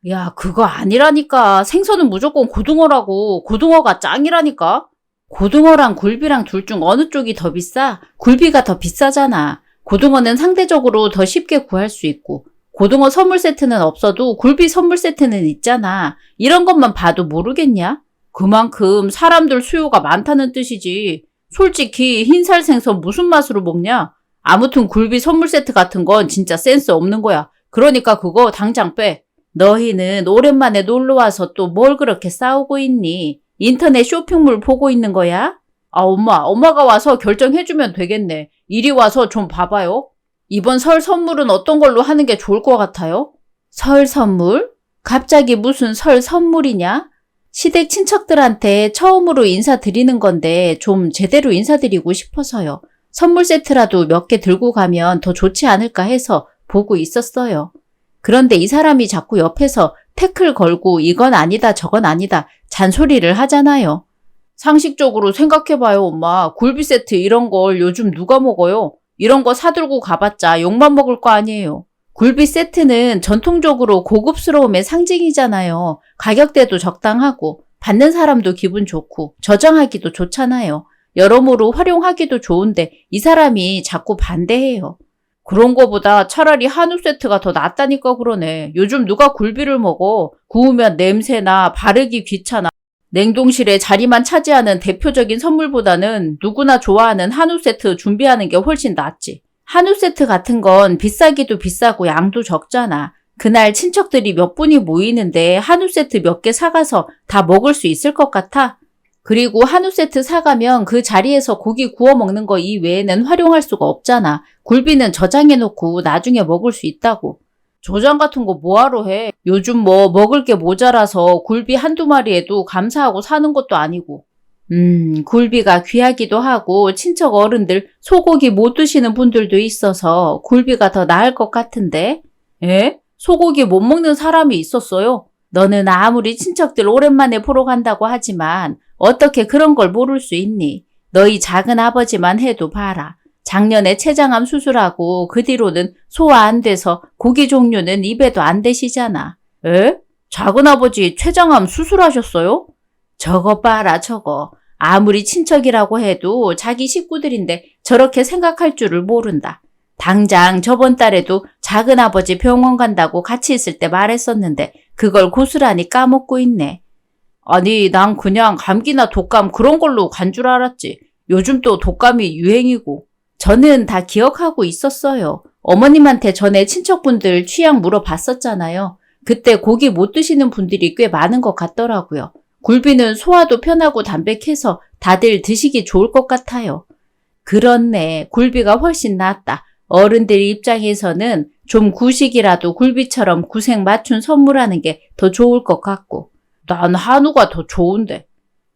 야, 그거 아니라니까. 생선은 무조건 고등어라고. 고등어가 짱이라니까. 고등어랑 굴비랑 둘 중 어느 쪽이 더 비싸? 굴비가 더 비싸잖아. 고등어는 상대적으로 더 쉽게 구할 수 있고, 고등어 선물 세트는 없어도 굴비 선물 세트는 있잖아. 이런 것만 봐도 모르겠냐? 그만큼 사람들 수요가 많다는 뜻이지. 솔직히 흰살 생선 무슨 맛으로 먹냐? 아무튼 굴비 선물 세트 같은 건 진짜 센스 없는 거야. 그러니까 그거 당장 빼. 너희는 오랜만에 놀러와서 또 뭘 그렇게 싸우고 있니? 인터넷 쇼핑몰 보고 있는 거야? 아, 엄마가 와서 결정해주면 되겠네. 이리 와서 좀 봐봐요. 이번 설 선물은 어떤 걸로 하는 게 좋을 것 같아요? 설 선물? 갑자기 무슨 설 선물이냐? 시댁 친척들한테 처음으로 인사드리는 건데 좀 제대로 인사드리고 싶어서요. 선물 세트라도 몇 개 들고 가면 더 좋지 않을까 해서 보고 있었어요. 그런데 이 사람이 자꾸 옆에서 태클 걸고 이건 아니다 저건 아니다 잔소리를 하잖아요. 상식적으로 생각해봐요, 엄마. 굴비 세트 이런 걸 요즘 누가 먹어요? 이런 거 사들고 가봤자 욕만 먹을 거 아니에요. 굴비 세트는 전통적으로 고급스러움의 상징이잖아요. 가격대도 적당하고 받는 사람도 기분 좋고 저장하기도 좋잖아요. 여러모로 활용하기도 좋은데 이 사람이 자꾸 반대해요. 그런 거보다 차라리 한우 세트가 더 낫다니까 그러네. 요즘 누가 굴비를 먹어. 구우면 냄새나 바르기 귀찮아. 냉동실에 자리만 차지하는 대표적인 선물보다는 누구나 좋아하는 한우 세트 준비하는 게 훨씬 낫지. 한우 세트 같은 건 비싸기도 비싸고 양도 적잖아. 그날 친척들이 몇 분이 모이는데 한우 세트 몇 개 사가서 다 먹을 수 있을 것 같아? 그리고 한우 세트 사가면 그 자리에서 고기 구워 먹는 거 이외에는 활용할 수가 없잖아. 굴비는 저장해놓고 나중에 먹을 수 있다고. 저장 같은 거 뭐하러 해? 요즘 뭐 먹을 게 모자라서 굴비 한두 마리에도 감사하고 사는 것도 아니고. 굴비가 귀하기도 하고 친척 어른들 소고기 못 드시는 분들도 있어서 굴비가 더 나을 것 같은데. 에? 소고기 못 먹는 사람이 있었어요? 너는 아무리 친척들 오랜만에 보러 간다고 하지만 어떻게 그런 걸 모를 수 있니? 너희 작은 아버지만 해도 봐라. 작년에 췌장암 수술하고 그 뒤로는 소화 안 돼서 고기 종류는 입에도 안 대시잖아. 에? 작은아버지 췌장암 수술하셨어요? 저거 봐라 저거. 아무리 친척이라고 해도 자기 식구들인데 저렇게 생각할 줄을 모른다. 당장 저번 달에도 작은아버지 병원 간다고 같이 있을 때 말했었는데 그걸 고스란히 까먹고 있네. 아니 난 그냥 감기나 독감 그런 걸로 간 줄 알았지. 요즘 또 독감이 유행이고. 저는 다 기억하고 있었어요. 어머님한테 전에 친척분들 취향 물어봤었잖아요. 그때 고기 못 드시는 분들이 꽤 많은 것 같더라고요. 굴비는 소화도 편하고 담백해서 다들 드시기 좋을 것 같아요. 그렇네. 굴비가 훨씬 낫다. 어른들 입장에서는 좀 구식이라도 굴비처럼 구색 맞춘 선물하는 게 더 좋을 것 같고. 난 한우가 더 좋은데.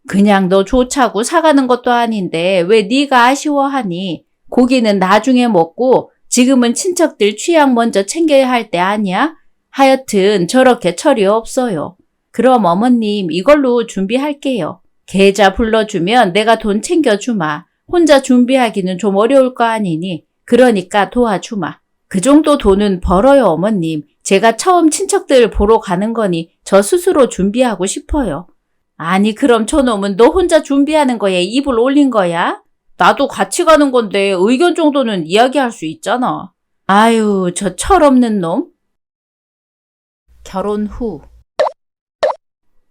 그냥 너 좋자고 사가는 것도 아닌데 왜 네가 아쉬워하니? 고기는 나중에 먹고 지금은 친척들 취향 먼저 챙겨야 할 때 아니야? 하여튼 저렇게 철이 없어요. 그럼 어머님 이걸로 준비할게요. 계좌 불러주면 내가 돈 챙겨주마. 혼자 준비하기는 좀 어려울 거 아니니. 그러니까 도와주마. 그 정도 돈은 벌어요 어머님. 제가 처음 친척들 보러 가는 거니 저 스스로 준비하고 싶어요. 아니 그럼 저놈은 너 혼자 준비하는 거에 입을 올린 거야? 나도 같이 가는 건데 의견 정도는 이야기할 수 있잖아. 아유 저 철없는 놈. 결혼 후.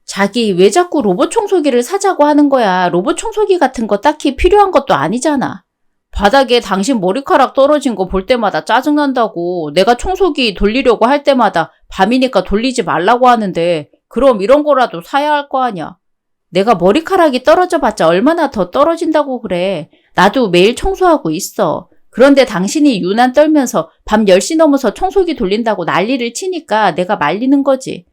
자기 왜 자꾸 로봇 청소기를 사자고 하는 거야. 로봇 청소기 같은 거 딱히 필요한 것도 아니잖아. 바닥에 당신 머리카락 떨어진 거 볼 때마다 짜증난다고. 내가 청소기 돌리려고 할 때마다 밤이니까 돌리지 말라고 하는데 그럼 이런 거라도 사야 할 거 아니야. 내가 머리카락이 떨어져 봤자 얼마나 더 떨어진다고 그래. 나도 매일 청소하고 있어. 그런데 당신이 유난 떨면서 밤 10시 넘어서 청소기 돌린다고 난리를 치니까 내가 말리는 거지.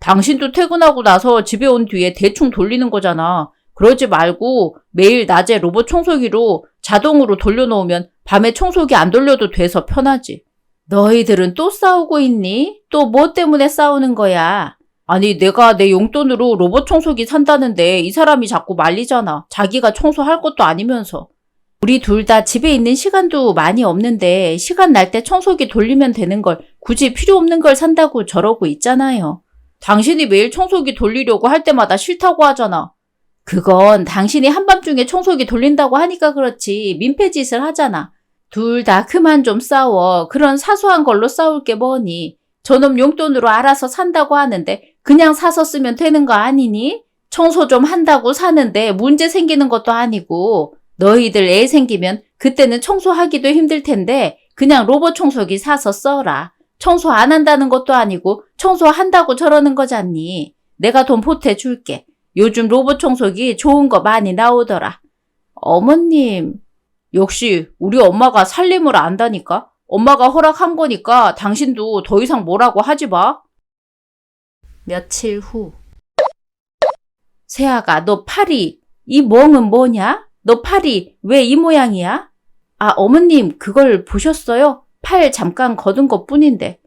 당신도 퇴근하고 나서 집에 온 뒤에 대충 돌리는 거잖아. 그러지 말고 매일 낮에 로봇 청소기로 자동으로 돌려놓으면 밤에 청소기 안 돌려도 돼서 편하지. 너희들은 또 싸우고 있니? 또 뭐 때문에 싸우는 거야? 아니 내가 내 용돈으로 로봇 청소기 산다는데 이 사람이 자꾸 말리잖아. 자기가 청소할 것도 아니면서. 우리 둘 다 집에 있는 시간도 많이 없는데 시간 날 때 청소기 돌리면 되는 걸 굳이 필요 없는 걸 산다고 저러고 있잖아요. 당신이 매일 청소기 돌리려고 할 때마다 싫다고 하잖아. 그건 당신이 한밤중에 청소기 돌린다고 하니까 그렇지 민폐짓을 하잖아. 둘 다 그만 좀 싸워. 그런 사소한 걸로 싸울 게 뭐니. 저놈 용돈으로 알아서 산다고 하는데 그냥 사서 쓰면 되는 거 아니니? 청소 좀 한다고 사는데 문제 생기는 것도 아니고 너희들 애 생기면 그때는 청소하기도 힘들 텐데 그냥 로봇 청소기 사서 써라. 청소 안 한다는 것도 아니고 청소한다고 저러는 거잖니. 내가 돈 보태줄게. 요즘 로봇 청소기 좋은 거 많이 나오더라. 어머님, 역시 우리 엄마가 살림을 안다니까? 엄마가 허락한 거니까 당신도 더 이상 뭐라고 하지 마. 며칠 후. 세아가 너 팔이 이 멍은 뭐냐? 너 팔이 왜 이 모양이야? 아, 어머님 그걸 보셨어요? 팔 잠깐 거둔 것뿐인데.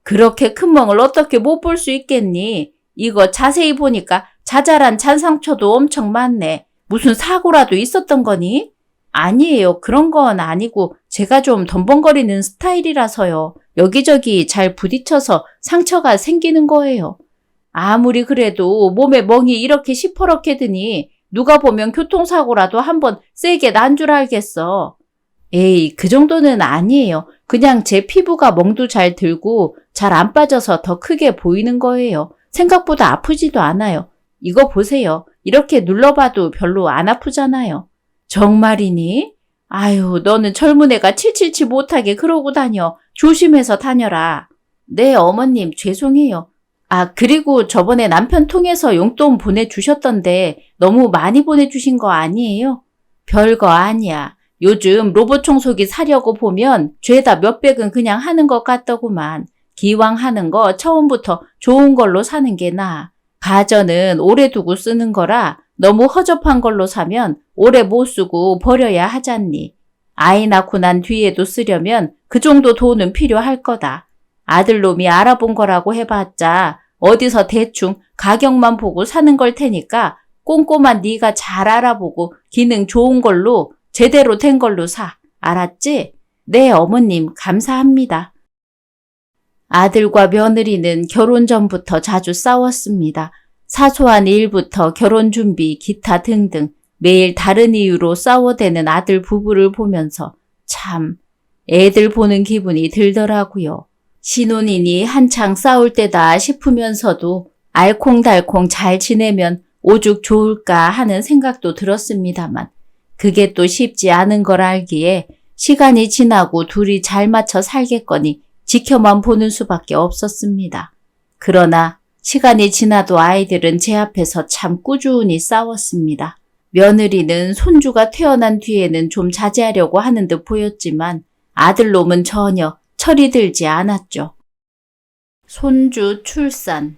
그렇게 큰 멍을 어떻게 못 볼 수 있겠니? 이거 자세히 보니까 자잘한 잔상처도 엄청 많네. 무슨 사고라도 있었던 거니? 아니에요. 그런 건 아니고 제가 좀 덤벙거리는 스타일이라서요. 여기저기 잘 부딪혀서 상처가 생기는 거예요. 아무리 그래도 몸에 멍이 이렇게 시퍼렇게 드니 누가 보면 교통사고라도 한번 세게 난 줄 알겠어. 에이, 그 정도는 아니에요. 그냥 제 피부가 멍도 잘 들고 잘 안 빠져서 더 크게 보이는 거예요. 생각보다 아프지도 않아요. 이거 보세요. 이렇게 눌러봐도 별로 안 아프잖아요. 정말이니? 아유, 너는 젊은 애가 칠칠치 못하게 그러고 다녀. 조심해서 다녀라. 네, 어머님, 죄송해요. 아, 그리고 저번에 남편 통해서 용돈 보내주셨던데 너무 많이 보내주신 거 아니에요? 별거 아니야. 요즘 로봇 청소기 사려고 보면 죄다 몇백은 그냥 하는 것 같더구만. 기왕 하는 거 처음부터 좋은 걸로 사는 게 나아. 가전은 오래 두고 쓰는 거라 너무 허접한 걸로 사면 오래 못 쓰고 버려야 하잖니. 아이 낳고 난 뒤에도 쓰려면 그 정도 돈은 필요할 거다. 아들놈이 알아본 거라고 해봤자 어디서 대충 가격만 보고 사는 걸 테니까 꼼꼼한 네가 잘 알아보고 기능 좋은 걸로 제대로 된 걸로 사. 알았지? 네, 어머님 감사합니다. 아들과 며느리는 결혼 전부터 자주 싸웠습니다. 사소한 일부터 결혼 준비, 기타 등등 매일 다른 이유로 싸워대는 아들 부부를 보면서 참 애들 보는 기분이 들더라고요. 신혼이니 한창 싸울 때다 싶으면서도 알콩달콩 잘 지내면 오죽 좋을까 하는 생각도 들었습니다만 그게 또 쉽지 않은 걸 알기에 시간이 지나고 둘이 잘 맞춰 살겠거니 지켜만 보는 수밖에 없었습니다. 그러나 시간이 지나도 아이들은 제 앞에서 참 꾸준히 싸웠습니다. 며느리는 손주가 태어난 뒤에는 좀 자제하려고 하는 듯 보였지만 아들놈은 전혀 철이 들지 않았죠. 손주 출산.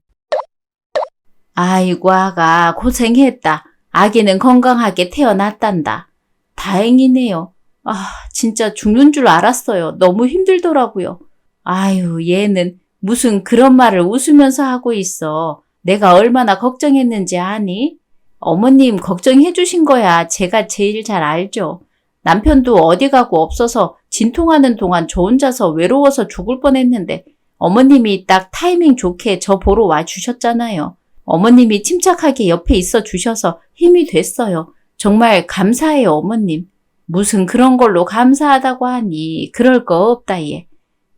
아이고 아가 고생했다. 아기는 건강하게 태어났단다. 다행이네요. 아, 진짜 죽는 줄 알았어요. 너무 힘들더라고요. 아유, 얘는 무슨 그런 말을 웃으면서 하고 있어. 내가 얼마나 걱정했는지 아니? 어머님 걱정해 주신 거야. 제가 제일 잘 알죠. 남편도 어디 가고 없어서 진통하는 동안 저 혼자서 외로워서 죽을 뻔했는데 어머님이 딱 타이밍 좋게 저 보러 와 주셨잖아요. 어머님이 침착하게 옆에 있어 주셔서 힘이 됐어요. 정말 감사해요, 어머님. 무슨 그런 걸로 감사하다고 하니 그럴 거 없다 얘.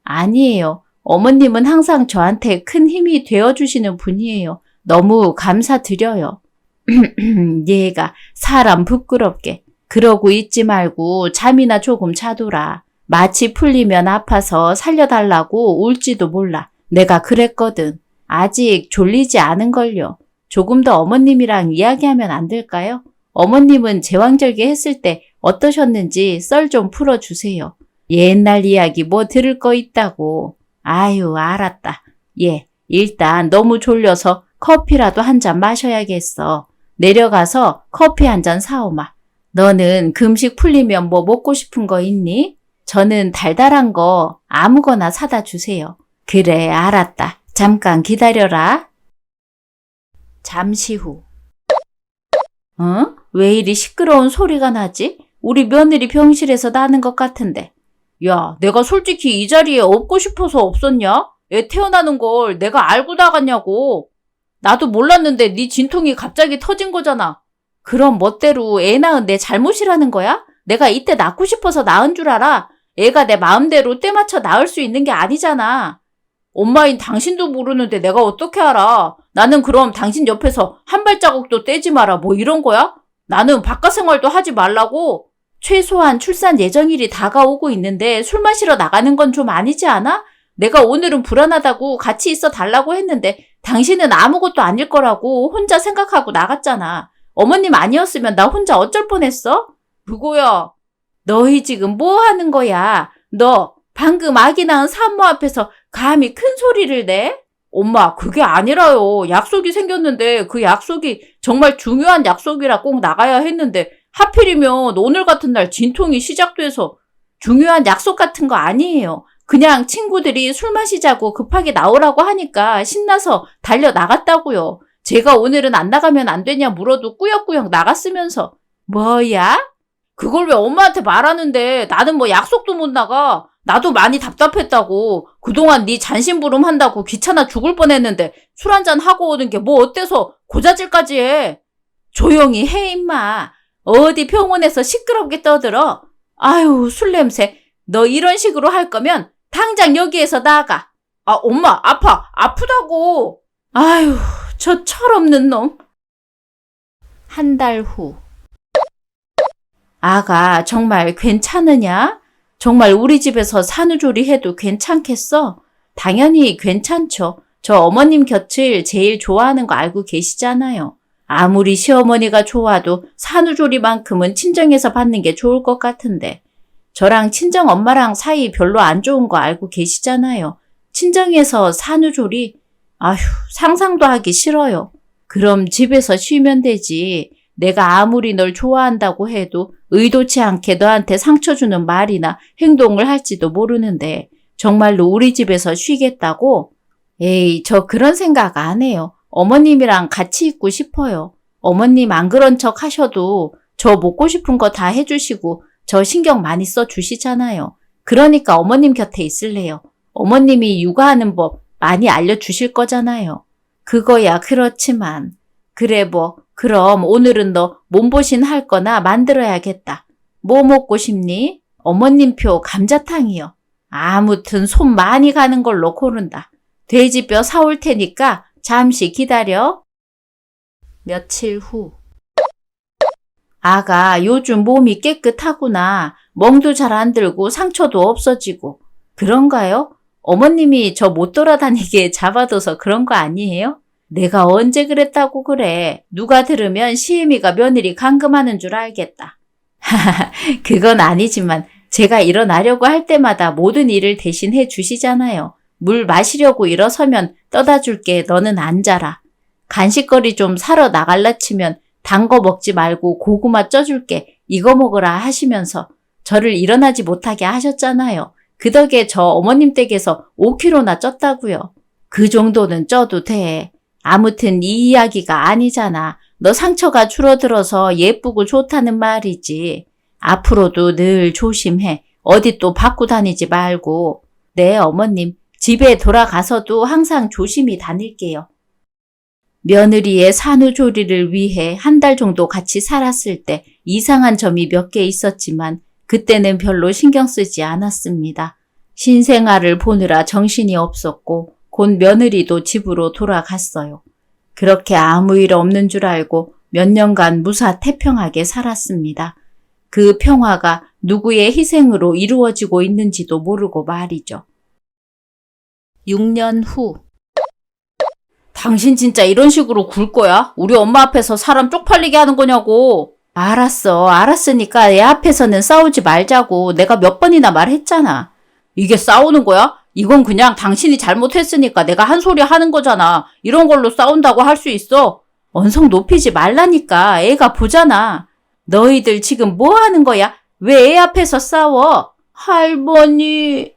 아니에요. 어머님은 항상 저한테 큰 힘이 되어주시는 분이에요. 너무 감사드려요. 얘가 사람 부끄럽게. 그러고 있지 말고 잠이나 조금 자둬라. 마취 풀리면 아파서 살려달라고 울지도 몰라. 내가 그랬거든. 아직 졸리지 않은걸요. 조금 더 어머님이랑 이야기하면 안 될까요? 어머님은 제왕절개 했을 때 어떠셨는지 썰 좀 풀어주세요. 옛날 이야기 뭐 들을 거 있다고. 아유, 알았다. 예, 일단 너무 졸려서 커피라도 한 잔 마셔야겠어. 내려가서 커피 한 잔 사오마. 너는 금식 풀리면 뭐 먹고 싶은 거 있니? 저는 달달한 거 아무거나 사다 주세요. 그래, 알았다. 잠깐 기다려라. 잠시 후. 어? 왜 이리 시끄러운 소리가 나지? 우리 며느리 병실에서 나는 것 같은데. 야, 내가 솔직히 이 자리에 없고 싶어서 없었냐? 애 태어나는 걸 내가 알고 나갔냐고. 나도 몰랐는데 네 진통이 갑자기 터진 거잖아. 그럼 멋대로 애 낳은 내 잘못이라는 거야? 내가 이때 낳고 싶어서 낳은 줄 알아? 애가 내 마음대로 때 맞춰 낳을 수 있는 게 아니잖아. 엄마인 당신도 모르는데 내가 어떻게 알아? 나는 그럼 당신 옆에서 한 발자국도 떼지 마라 뭐 이런 거야? 나는 바깥 생활도 하지 말라고? 최소한 출산 예정일이 다가오고 있는데 술 마시러 나가는 건 좀 아니지 않아? 내가 오늘은 불안하다고 같이 있어 달라고 했는데 당신은 아무것도 아닐 거라고 혼자 생각하고 나갔잖아. 어머님 아니었으면 나 혼자 어쩔 뻔했어? 그거야. 너희 지금 뭐 하는 거야? 너 방금 아기 낳은 산모 앞에서 감히 큰 소리를 내? 엄마, 그게 아니라요. 약속이 생겼는데 그 약속이 정말 중요한 약속이라 꼭 나가야 했는데 하필이면 오늘 같은 날 진통이 시작돼서 중요한 약속 같은 거 아니에요. 그냥 친구들이 술 마시자고 급하게 나오라고 하니까 신나서 달려 나갔다고요. 제가 오늘은 안 나가면 안 되냐 물어도 꾸역꾸역 나갔으면서. 뭐야? 그걸 왜 엄마한테 말하는데 나는 뭐 약속도 못 나가. 나도 많이 답답했다고. 그동안 네 잔심부름 한다고 귀찮아 죽을 뻔했는데 술 한잔 하고 오는 게 뭐 어때서 고자질까지 해. 조용히 해 임마. 어디 병원에서 시끄럽게 떠들어. 아유 술 냄새. 너 이런 식으로 할 거면 당장 여기에서 나가. 아 엄마 아프다고. 아유 저 철없는 놈. 한 달 후. 아가 정말 괜찮으냐? 정말 우리 집에서 산후조리 해도 괜찮겠어? 당연히 괜찮죠. 저 어머님 곁을 제일 좋아하는 거 알고 계시잖아요. 아무리 시어머니가 좋아도 산후조리만큼은 친정에서 받는 게 좋을 것 같은데. 저랑 친정 엄마랑 사이 별로 안 좋은 거 알고 계시잖아요. 친정에서 산후조리? 아휴, 상상도 하기 싫어요. 그럼 집에서 쉬면 되지. 내가 아무리 널 좋아한다고 해도 의도치 않게 너한테 상처 주는 말이나 행동을 할지도 모르는데 정말로 우리 집에서 쉬겠다고? 에이, 저 그런 생각 안 해요. 어머님이랑 같이 있고 싶어요. 어머님 안 그런 척 하셔도 저 먹고 싶은 거 다 해주시고 저 신경 많이 써주시잖아요. 그러니까 어머님 곁에 있을래요. 어머님이 육아하는 법 많이 알려주실 거잖아요. 그거야 그렇지만. 그래 뭐 그럼 오늘은 너 몸보신 할 거나 만들어야겠다. 뭐 먹고 싶니? 어머님표 감자탕이요. 아무튼 손 많이 가는 걸로 고른다. 돼지뼈 사올 테니까 잠시 기다려. 며칠 후. 아가 요즘 몸이 깨끗하구나. 멍도 잘 안 들고 상처도 없어지고. 그런가요? 어머님이 저 못 돌아다니게 잡아둬서 그런 거 아니에요? 내가 언제 그랬다고 그래. 누가 들으면 시애미가 며느리 감금하는 줄 알겠다. 그건 아니지만 제가 일어나려고 할 때마다 모든 일을 대신 해 주시잖아요. 물 마시려고 일어서면 떠다 줄게. 너는 앉아라. 간식거리 좀 사러 나갈라 치면 단 거 먹지 말고 고구마 쪄줄게. 이거 먹으라 하시면서 저를 일어나지 못하게 하셨잖아요. 그 덕에 저 어머님 댁에서 5kg나 쪘다고요. 그 정도는 쪄도 돼. 아무튼 이 이야기가 아니잖아. 너 상처가 줄어들어서 예쁘고 좋다는 말이지. 앞으로도 늘 조심해. 어디 또 받고 다니지 말고. 네, 어머님. 집에 돌아가서도 항상 조심히 다닐게요. 며느리의 산후조리를 위해 한 달 정도 같이 살았을 때 이상한 점이 몇 개 있었지만 그때는 별로 신경 쓰지 않았습니다. 신생아를 보느라 정신이 없었고 곧 며느리도 집으로 돌아갔어요. 그렇게 아무 일 없는 줄 알고 몇 년간 무사태평하게 살았습니다. 그 평화가 누구의 희생으로 이루어지고 있는지도 모르고 말이죠. 6년 후. 당신 진짜 이런 식으로 굴 거야? 우리 엄마 앞에서 사람 쪽팔리게 하는 거냐고. 알았으니까 얘 앞에서는 싸우지 말자고 내가 몇 번이나 말했잖아. 이게 싸우는 거야? 이건 그냥 당신이 잘못했으니까 내가 한 소리 하는 거잖아. 이런 걸로 싸운다고 할 수 있어? 언성 높이지 말라니까. 애가 보잖아. 너희들 지금 뭐 하는 거야? 왜 애 앞에서 싸워? 할머니.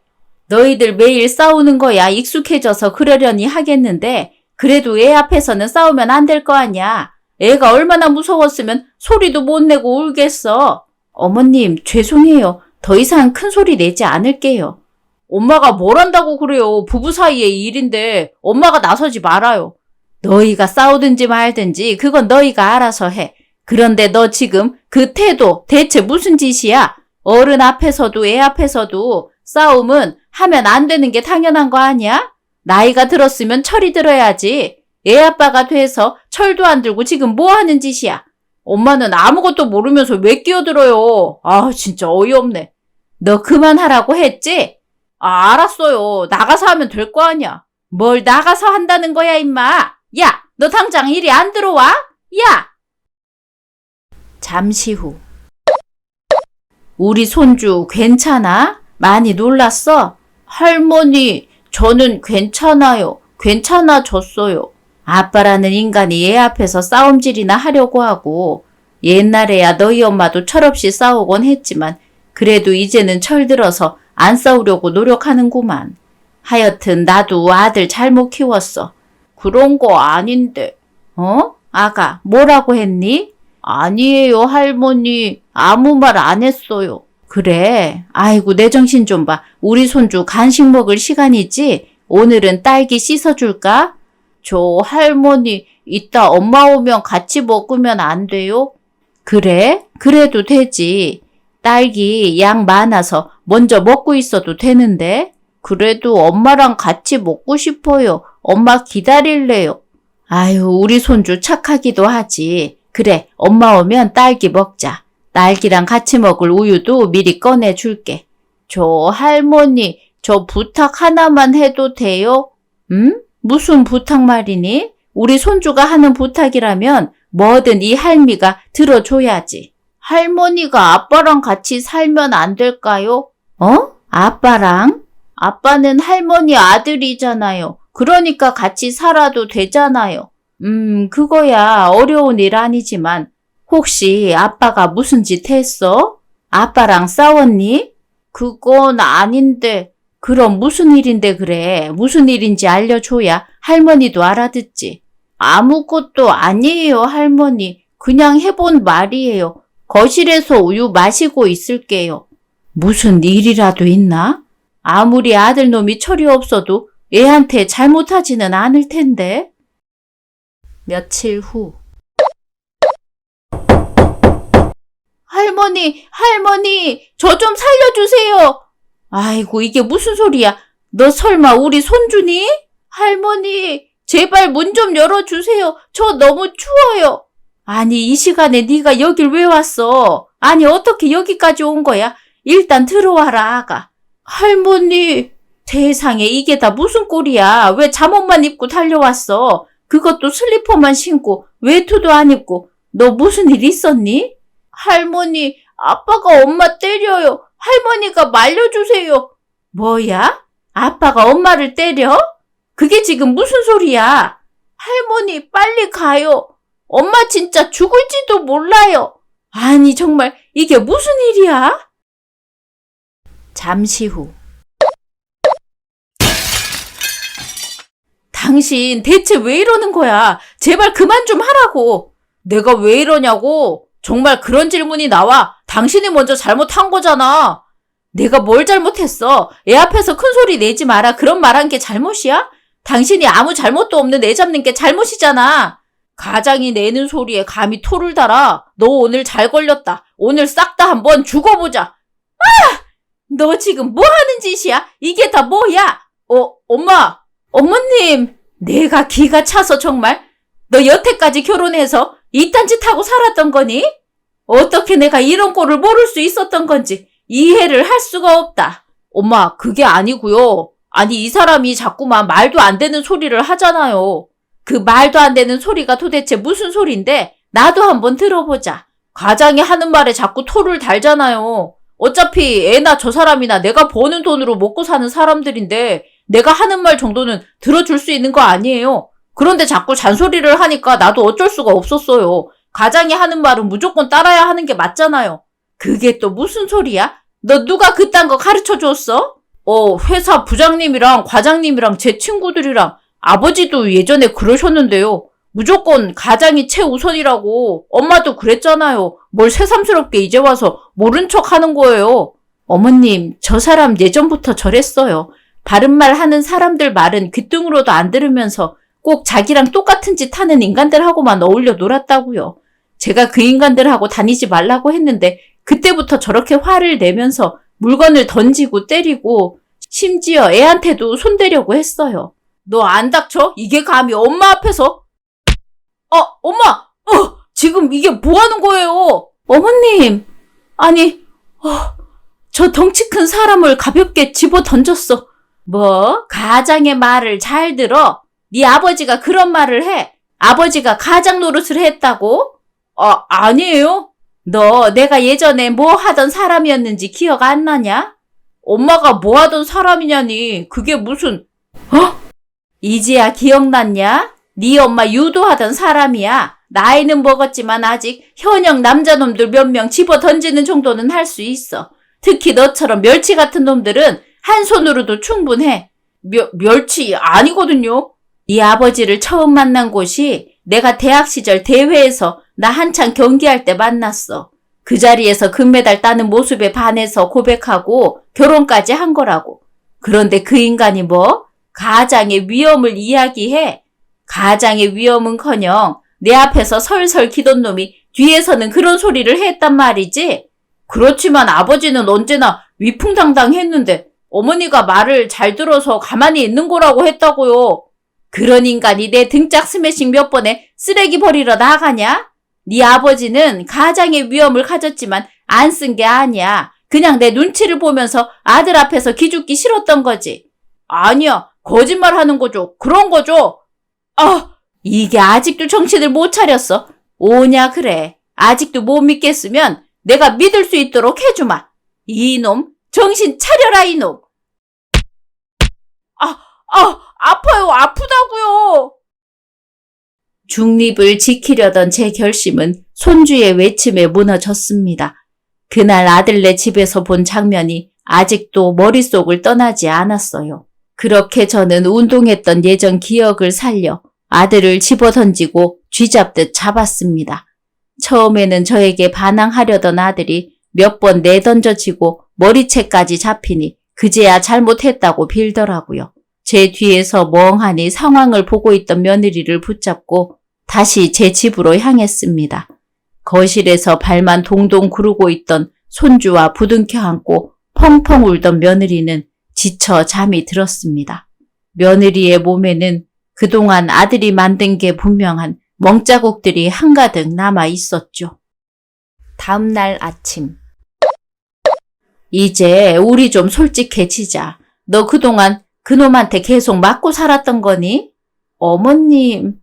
너희들 매일 싸우는 거야. 익숙해져서 그러려니 하겠는데 그래도 애 앞에서는 싸우면 안 될 거 아니야. 애가 얼마나 무서웠으면 소리도 못 내고 울겠어. 어머님 죄송해요. 더 이상 큰 소리 내지 않을게요. 엄마가 뭘 한다고 그래요. 부부 사이의 일인데 엄마가 나서지 말아요. 너희가 싸우든지 말든지 그건 너희가 알아서 해. 그런데 너 지금 그 태도 대체 무슨 짓이야? 어른 앞에서도 애 앞에서도 싸움은 하면 안 되는 게 당연한 거 아니야? 나이가 들었으면 철이 들어야지. 애 아빠가 돼서 철도 안 들고 지금 뭐 하는 짓이야? 엄마는 아무것도 모르면서 왜 끼어들어요? 아, 진짜 어이없네. 너 그만하라고 했지? 아, 알았어요. 나가서 하면 될 거 아니야. 뭘 나가서 한다는 거야, 임마. 야, 너 당장 이리 안 들어와? 야! 잠시 후. 우리 손주 괜찮아? 많이 놀랐어? 할머니, 저는 괜찮아요. 괜찮아졌어요. 아빠라는 인간이 얘 앞에서 싸움질이나 하려고 하고 옛날에야 너희 엄마도 철없이 싸우곤 했지만 그래도 이제는 철들어서 안 싸우려고 노력하는구만. 하여튼 나도 아들 잘못 키웠어. 그런 거 아닌데. 아가, 뭐라고 했니? 아니에요, 할머니. 아무 말 안 했어요. 그래. 아이고, 내 정신 좀 봐. 우리 손주 간식 먹을 시간이지? 오늘은 딸기 씻어줄까? 저 할머니, 이따 엄마 오면 같이 먹으면 안 돼요? 그래? 그래도 되지. 딸기 양 많아서 먼저 먹고 있어도 되는데. 그래도 엄마랑 같이 먹고 싶어요. 엄마 기다릴래요. 아유, 우리 손주 착하기도 하지. 그래, 엄마 오면 딸기 먹자. 딸기랑 같이 먹을 우유도 미리 꺼내줄게. 저 할머니, 저 부탁 하나만 해도 돼요? 응? 무슨 부탁 말이니? 우리 손주가 하는 부탁이라면 뭐든 이 할미가 들어줘야지. 할머니가 아빠랑 같이 살면 안 될까요? 아빠랑? 아빠는 할머니 아들이잖아요. 그러니까 같이 살아도 되잖아요. 그거야 어려운 일 아니지만 혹시 아빠가 무슨 짓 했어? 아빠랑 싸웠니? 그건 아닌데. 그럼 무슨 일인데 그래? 무슨 일인지 알려줘야 할머니도 알아듣지. 아무것도 아니에요, 할머니. 그냥 해본 말이에요. 거실에서 우유 마시고 있을게요. 무슨 일이라도 있나? 아무리 아들놈이 철이 없어도 애한테 잘못하지는 않을 텐데. 며칠 후. 할머니, 저 좀 살려주세요. 아이고, 이게 무슨 소리야? 너 설마 우리 손주니? 할머니, 제발 문 좀 열어주세요. 저 너무 추워요. 아니, 이 시간에 네가 여길 왜 왔어? 아니, 어떻게 여기까지 온 거야? 일단 들어와라, 아가. 할머니, 세상에 이게 다 무슨 꼴이야? 왜 잠옷만 입고 달려왔어? 그것도 슬리퍼만 신고 외투도 안 입고. 너 무슨 일 있었니? 할머니, 아빠가 엄마 때려요. 할머니가 말려주세요. 뭐야? 아빠가 엄마를 때려? 그게 지금 무슨 소리야? 할머니, 빨리 가요. 엄마 진짜 죽을지도 몰라요. 아니, 정말 이게 무슨 일이야? 잠시 후. 당신 대체 왜 이러는 거야? 제발 그만 좀 하라고. 내가 왜 이러냐고? 정말 그런 질문이 나와. 당신이 먼저 잘못한 거잖아. 내가 뭘 잘못했어? 애 앞에서 큰 소리 내지 마라. 그런 말한 게 잘못이야? 당신이 아무 잘못도 없는 애 잡는 게 잘못이잖아. 가장이 내는 소리에 감히 토를 달아. 너 오늘 잘 걸렸다. 오늘 싹 다 한번 죽어보자. 아! 너 지금 뭐 하는 짓이야? 이게 다 뭐야? 엄마. 어머님. 내가 기가 차서 정말. 너 여태까지 결혼해서 이딴 짓 하고 살았던 거니? 어떻게 내가 이런 꼴을 모를 수 있었던 건지 이해를 할 수가 없다. 엄마, 그게 아니고요. 아니, 이 사람이 자꾸만 말도 안 되는 소리를 하잖아요. 그 말도 안 되는 소리가 도대체 무슨 소린데? 나도 한번 들어보자. 가장이 하는 말에 자꾸 토를 달잖아요. 어차피 애나 저 사람이나 내가 버는 돈으로 먹고 사는 사람들인데 내가 하는 말 정도는 들어줄 수 있는 거 아니에요. 그런데 자꾸 잔소리를 하니까 나도 어쩔 수가 없었어요. 가장이 하는 말은 무조건 따라야 하는 게 맞잖아요. 그게 또 무슨 소리야? 너 누가 그딴 거 가르쳐 줬어? 회사 부장님이랑 과장님이랑 제 친구들이랑 아버지도 예전에 그러셨는데요. 무조건 가장이 최우선이라고. 엄마도 그랬잖아요. 뭘 새삼스럽게 이제 와서 모른 척 하는 거예요. 어머님, 저 사람 예전부터 저랬어요. 바른말 하는 사람들 말은 귓등으로도 안 들으면서 꼭 자기랑 똑같은 짓 하는 인간들하고만 어울려 놀았다고요. 제가 그 인간들하고 다니지 말라고 했는데 그때부터 저렇게 화를 내면서 물건을 던지고 때리고 심지어 애한테도 손대려고 했어요. 너 안 닥쳐? 이게 감히 엄마 앞에서? 엄마! 지금 이게 뭐 하는 거예요? 어머님! 아니, 저 덩치 큰 사람을 가볍게 집어 던졌어. 뭐? 가장의 말을 잘 들어? 네 아버지가 그런 말을 해? 아버지가 가장 노릇을 했다고? 아니에요. 너 내가 예전에 뭐 하던 사람이었는지 기억 안 나냐? 엄마가 뭐 하던 사람이냐니 그게 무슨 이제야 기억났냐? 네 엄마 유도하던 사람이야. 나이는 먹었지만 아직 현역 남자놈들 몇 명 집어 던지는 정도는 할 수 있어. 특히 너처럼 멸치 같은 놈들은 한 손으로도 충분해. 멸치 아니거든요. 네 아버지를 처음 만난 곳이 내가 대학 시절 대회에서 나 한창 경기할 때 만났어. 그 자리에서 금메달 따는 모습에 반해서 고백하고 결혼까지 한 거라고. 그런데 그 인간이 뭐? 가장의 위험을 이야기해. 가장의 위험은커녕 내 앞에서 설설 기던 놈이 뒤에서는 그런 소리를 했단 말이지. 그렇지만 아버지는 언제나 위풍당당했는데 어머니가 말을 잘 들어서 가만히 있는 거라고 했다고요. 그런 인간이 내 등짝 스매싱 몇 번에 쓰레기 버리러 나가냐? 네 아버지는 가장의 위험을 가졌지만 안 쓴 게 아니야. 그냥 내 눈치를 보면서 아들 앞에서 기죽기 싫었던 거지. 아니야. 거짓말하는 거죠. 그런 거죠. 이게 아직도 정신을 못 차렸어. 오냐 그래. 아직도 못 믿겠으면 내가 믿을 수 있도록 해주마. 이놈 정신 차려라 이놈. 아파요. 아프다고요. 중립을 지키려던 제 결심은 손주의 외침에 무너졌습니다. 그날 아들네 집에서 본 장면이 아직도 머릿속을 떠나지 않았어요. 그렇게 저는 운동했던 예전 기억을 살려 아들을 집어던지고 쥐잡듯 잡았습니다. 처음에는 저에게 반항하려던 아들이 몇 번 내던져지고 머리채까지 잡히니 그제야 잘못했다고 빌더라고요. 제 뒤에서 멍하니 상황을 보고 있던 며느리를 붙잡고 다시 제 집으로 향했습니다. 거실에서 발만 동동 구르고 있던 손주와 부둥켜 안고 펑펑 울던 며느리는 지쳐 잠이 들었습니다. 며느리의 몸에는 그동안 아들이 만든 게 분명한 멍자국들이 한가득 남아 있었죠. 다음 날 아침. 이제 우리 좀 솔직해지자. 너 그동안 그놈한테 계속 맞고 살았던 거니? 어머님.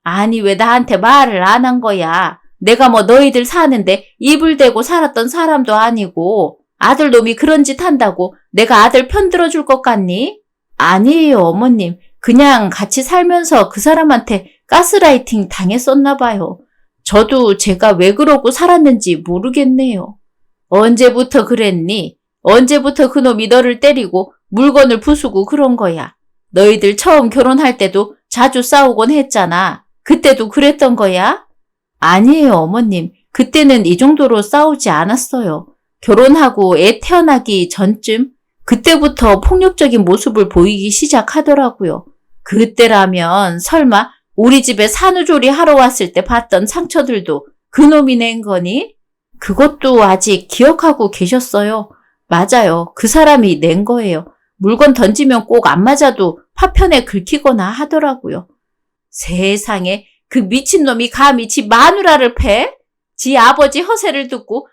아니 왜 나한테 말을 안 한 거야. 내가 뭐 너희들 사는데 입을 대고 살았던 사람도 아니고 아들놈이 그런 짓 한다고 내가 아들 편 들어줄 것 같니? 아니에요 어머님. 그냥 같이 살면서 그 사람한테 가스라이팅 당했었나 봐요. 저도 제가 왜 그러고 살았는지 모르겠네요. 언제부터 그랬니? 언제부터 그놈이 너를 때리고 물건을 부수고 그런 거야. 너희들 처음 결혼할 때도 자주 싸우곤 했잖아. 그때도 그랬던 거야? 아니에요 어머님. 그때는 이 정도로 싸우지 않았어요. 결혼하고 애 태어나기 전쯤 그때부터 폭력적인 모습을 보이기 시작하더라고요. 그때라면 설마 우리 집에 산후조리 하러 왔을 때 봤던 상처들도 그놈이 낸 거니? 그것도 아직 기억하고 계셨어요. 맞아요. 그 사람이 낸 거예요. 물건 던지면 꼭 안 맞아도 파편에 긁히거나 하더라고요. 세상에 그 미친놈이 감히 지 마누라를 패? 지 아버지 허세를 듣고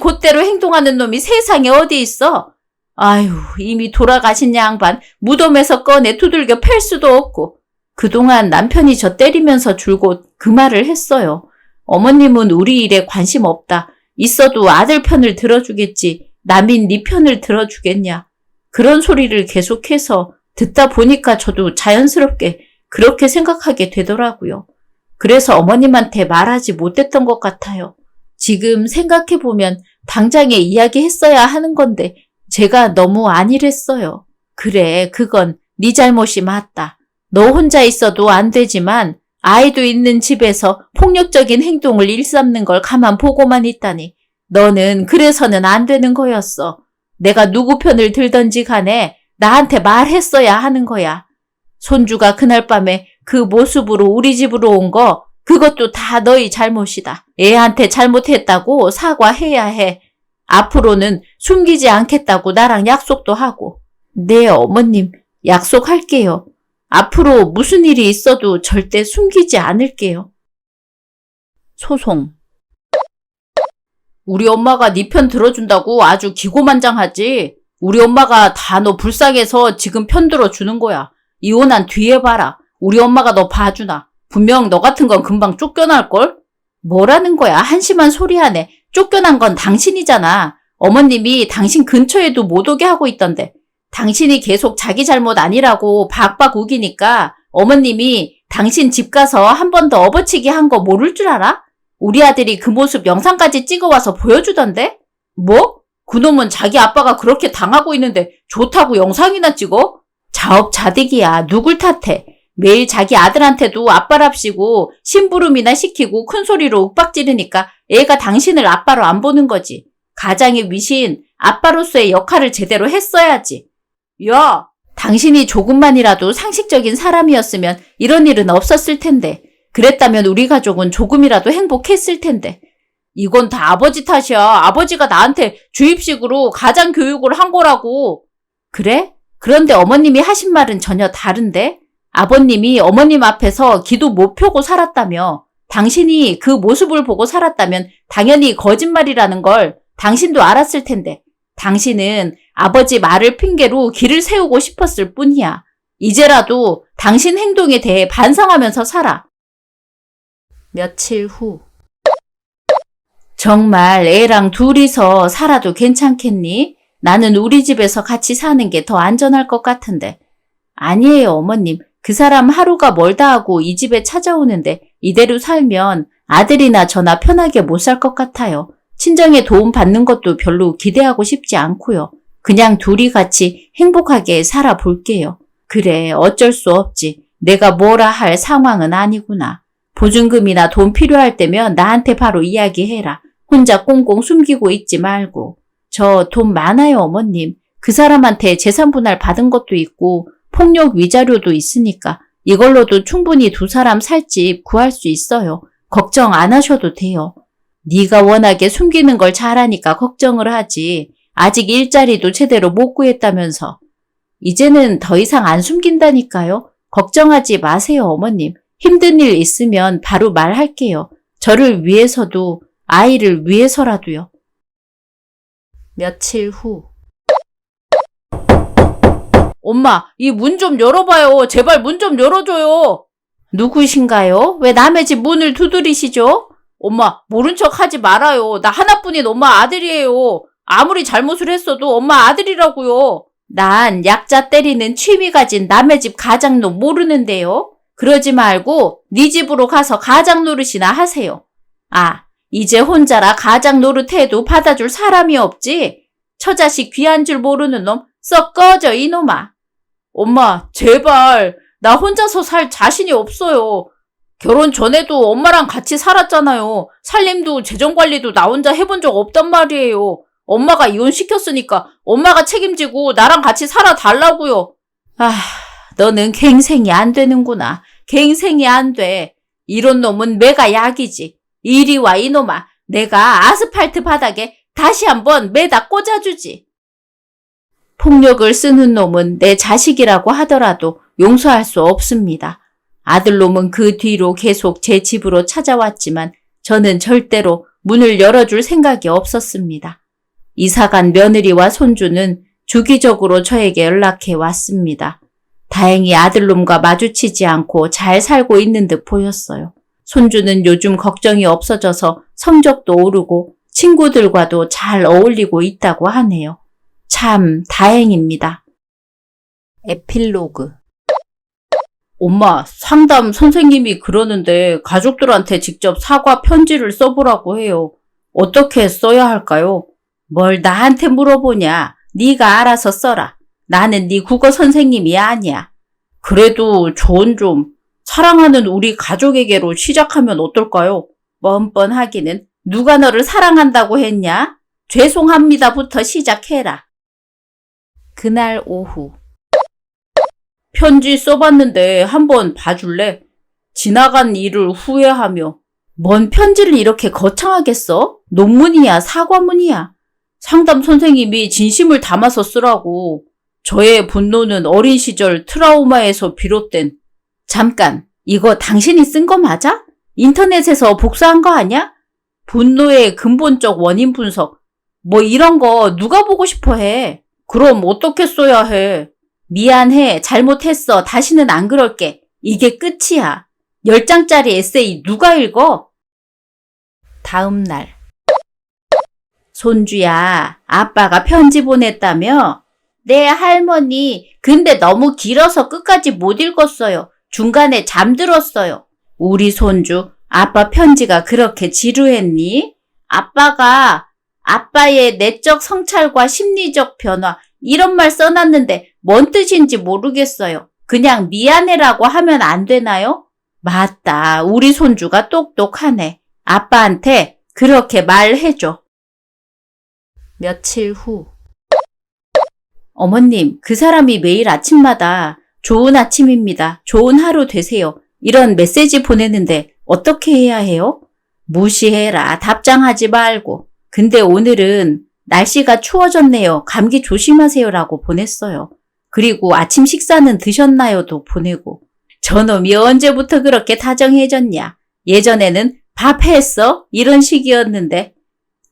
곧대로 행동하는 놈이 세상에 어디 있어? 아유, 이미 돌아가신 양반 무덤에서 꺼내 두들겨 팰 수도 없고 그동안 남편이 저 때리면서 줄곧 그 말을 했어요. 어머님은 우리 일에 관심 없다. 있어도 아들 편을 들어주겠지. 남인 네 편을 들어주겠냐. 그런 소리를 계속해서 듣다 보니까 저도 자연스럽게 그렇게 생각하게 되더라고요. 그래서 어머님한테 말하지 못했던 것 같아요. 지금 생각해보면 당장에 이야기했어야 하는 건데 제가 너무 안일했어요. 그래, 그건 네 잘못이 맞다. 너 혼자 있어도 안 되지만 아이도 있는 집에서 폭력적인 행동을 일삼는 걸 가만 보고만 있다니 너는 그래서는 안 되는 거였어. 내가 누구 편을 들던지 간에 나한테 말했어야 하는 거야. 손주가 그날 밤에 그 모습으로 우리 집으로 온 거 그것도 다 너희 잘못이다. 애한테 잘못했다고 사과해야 해. 앞으로는 숨기지 않겠다고 나랑 약속도 하고. 네, 어머님. 약속할게요. 앞으로 무슨 일이 있어도 절대 숨기지 않을게요. 소송. 우리 엄마가 네 편 들어준다고 아주 기고만장하지. 우리 엄마가 다 너 불쌍해서 지금 편 들어주는 거야. 이혼한 뒤에 봐라. 우리 엄마가 너 봐주나. 분명 너 같은 건 금방 쫓겨날걸? 뭐라는 거야. 한심한 소리 하네. 쫓겨난 건 당신이잖아. 어머님이 당신 근처에도 못 오게 하고 있던데. 당신이 계속 자기 잘못 아니라고 박박 우기니까 어머님이 당신 집 가서 한 번 더 업어치기 한 거 모를 줄 알아? 우리 아들이 그 모습 영상까지 찍어와서 보여주던데? 뭐? 그놈은 자기 아빠가 그렇게 당하고 있는데 좋다고 영상이나 찍어? 자업자득이야. 누굴 탓해? 매일 자기 아들한테도 아빠랍시고 심부름이나 시키고 큰소리로 윽박지르니까 애가 당신을 아빠로 안 보는 거지. 가장의 위신, 아빠로서의 역할을 제대로 했어야지. 야! 당신이 조금만이라도 상식적인 사람이었으면 이런 일은 없었을 텐데. 그랬다면 우리 가족은 조금이라도 행복했을 텐데. 이건 다 아버지 탓이야. 아버지가 나한테 주입식으로 가장 교육을 한 거라고. 그래? 그런데 어머님이 하신 말은 전혀 다른데? 아버님이 어머님 앞에서 기도 못 펴고 살았다며. 당신이 그 모습을 보고 살았다면 당연히 거짓말이라는 걸 당신도 알았을 텐데. 당신은 아버지 말을 핑계로 길을 세우고 싶었을 뿐이야. 이제라도 당신 행동에 대해 반성하면서 살아. 며칠 후. 정말 애랑 둘이서 살아도 괜찮겠니? 나는 우리 집에서 같이 사는 게 더 안전할 것 같은데. 아니에요, 어머님. 그 사람 하루가 멀다 하고 이 집에 찾아오는데 이대로 살면 아들이나 저나 편하게 못 살 것 같아요. 친정에 도움 받는 것도 별로 기대하고 싶지 않고요. 그냥 둘이 같이 행복하게 살아볼게요. 그래, 어쩔 수 없지. 내가 뭐라 할 상황은 아니구나. 보증금이나 돈 필요할 때면 나한테 바로 이야기해라. 혼자 꽁꽁 숨기고 있지 말고. 저 돈 많아요, 어머님. 그 사람한테 재산분할 받은 것도 있고 폭력 위자료도 있으니까 이걸로도 충분히 두 사람 살 집 구할 수 있어요. 걱정 안 하셔도 돼요. 네가 워낙에 숨기는 걸 잘하니까 걱정을 하지. 아직 일자리도 제대로 못 구했다면서. 이제는 더 이상 안 숨긴다니까요. 걱정하지 마세요, 어머님. 힘든 일 있으면 바로 말할게요. 저를 위해서도 아이를 위해서라도요. 며칠 후. 엄마, 이 문 좀 열어봐요. 제발 문 좀 열어줘요. 누구신가요? 왜 남의 집 문을 두드리시죠? 엄마, 모른 척 하지 말아요. 나 하나뿐인 엄마 아들이에요. 아무리 잘못을 했어도 엄마 아들이라고요. 난 약자 때리는 취미 가진 남의 집 가장노 모르는데요. 그러지 말고 네 집으로 가서 가장 노릇이나 하세요. 아, 이제 혼자라 가장 노릇해도 받아줄 사람이 없지? 처자식 귀한 줄 모르는 놈 썩 꺼져 이놈아. 엄마, 제발. 나 혼자서 살 자신이 없어요. 결혼 전에도 엄마랑 같이 살았잖아요. 살림도 재정관리도 나 혼자 해본 적 없단 말이에요. 엄마가 이혼시켰으니까 엄마가 책임지고 나랑 같이 살아달라고요. 아, 너는 갱생이 안 되는구나. 갱생이 안 돼. 이런 놈은 매가 약이지. 이리 와 이놈아. 내가 아스팔트 바닥에 다시 한번 매다 꽂아주지. 폭력을 쓰는 놈은 내 자식이라고 하더라도 용서할 수 없습니다. 아들놈은 그 뒤로 계속 제 집으로 찾아왔지만 저는 절대로 문을 열어줄 생각이 없었습니다. 이사간 며느리와 손주는 주기적으로 저에게 연락해 왔습니다. 다행히 아들놈과 마주치지 않고 잘 살고 있는 듯 보였어요. 손주는 요즘 걱정이 없어져서 성적도 오르고 친구들과도 잘 어울리고 있다고 하네요. 참 다행입니다. 에필로그. 엄마, 상담 선생님이 그러는데 가족들한테 직접 사과 편지를 써보라고 해요. 어떻게 써야 할까요? 뭘 나한테 물어보냐? 네가 알아서 써라. 나는 네 국어 선생님이 아니야. 그래도 조언 좀. 사랑하는 우리 가족에게로 시작하면 어떨까요? 뻔뻔하기는. 누가 너를 사랑한다고 했냐? 죄송합니다부터 시작해라. 그날 오후. 편지 써봤는데 한번 봐줄래? 지나간 일을 후회하며. 뭔 편지를 이렇게 거창하게 써? 논문이야, 사과문이야. 상담 선생님이 진심을 담아서 쓰라고. 저의 분노는 어린 시절 트라우마에서 비롯된. 잠깐, 이거 당신이 쓴 거 맞아? 인터넷에서 복사한 거 아니야? 분노의 근본적 원인 분석. 뭐 이런 거 누가 보고 싶어 해? 그럼 어떻게 써야 해? 미안해, 잘못했어, 다시는 안 그럴게. 이게 끝이야. 10장짜리 에세이 누가 읽어? 다음 날. 손주야, 아빠가 편지 보냈다며? 네, 할머니. 근데 너무 길어서 끝까지 못 읽었어요. 중간에 잠들었어요. 우리 손주, 아빠 편지가 그렇게 지루했니? 아빠가 아빠의 내적 성찰과 심리적 변화 이런 말 써놨는데 뭔 뜻인지 모르겠어요. 그냥 미안해라고 하면 안 되나요? 맞다. 우리 손주가 똑똑하네. 아빠한테 그렇게 말해줘. 며칠 후. 어머님, 그 사람이 매일 아침마다 좋은 아침입니다. 좋은 하루 되세요. 이런 메시지 보내는데 어떻게 해야 해요? 무시해라. 답장하지 말고. 근데 오늘은 날씨가 추워졌네요. 감기 조심하세요라고 보냈어요. 그리고 아침 식사는 드셨나요?도 보내고. 저놈이 언제부터 그렇게 다정해졌냐? 예전에는 밥 했어? 이런 식이었는데.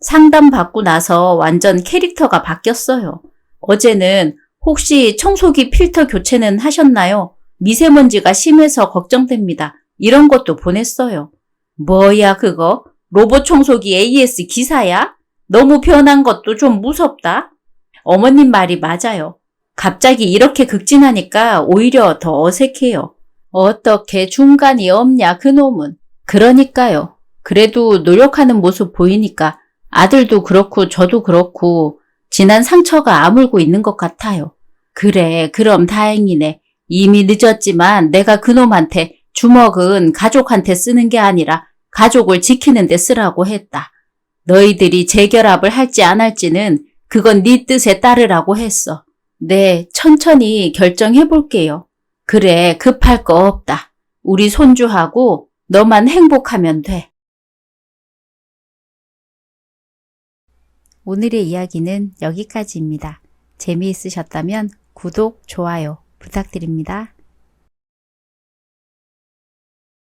상담 받고 나서 완전 캐릭터가 바뀌었어요. 어제는 혹시 청소기 필터 교체는 하셨나요? 미세먼지가 심해서 걱정됩니다. 이런 것도 보냈어요. 뭐야 그거? 로봇 청소기 AS 기사야? 너무 변한 것도 좀 무섭다. 어머님 말이 맞아요. 갑자기 이렇게 극진하니까 오히려 더 어색해요. 어떻게 중간이 없냐 그놈은. 그러니까요. 그래도 노력하는 모습 보이니까 아들도 그렇고 저도 그렇고 지난 상처가 아물고 있는 것 같아요. 그래, 그럼 다행이네. 이미 늦었지만 내가 그놈한테 주먹은 가족한테 쓰는 게 아니라 가족을 지키는 데 쓰라고 했다. 너희들이 재결합을 할지 안 할지는 그건 네 뜻에 따르라고 했어. 네, 천천히 결정해 볼게요. 그래, 급할 거 없다. 우리 손주하고 너만 행복하면 돼. 오늘의 이야기는 여기까지입니다. 재미있으셨다면 구독, 좋아요 부탁드립니다.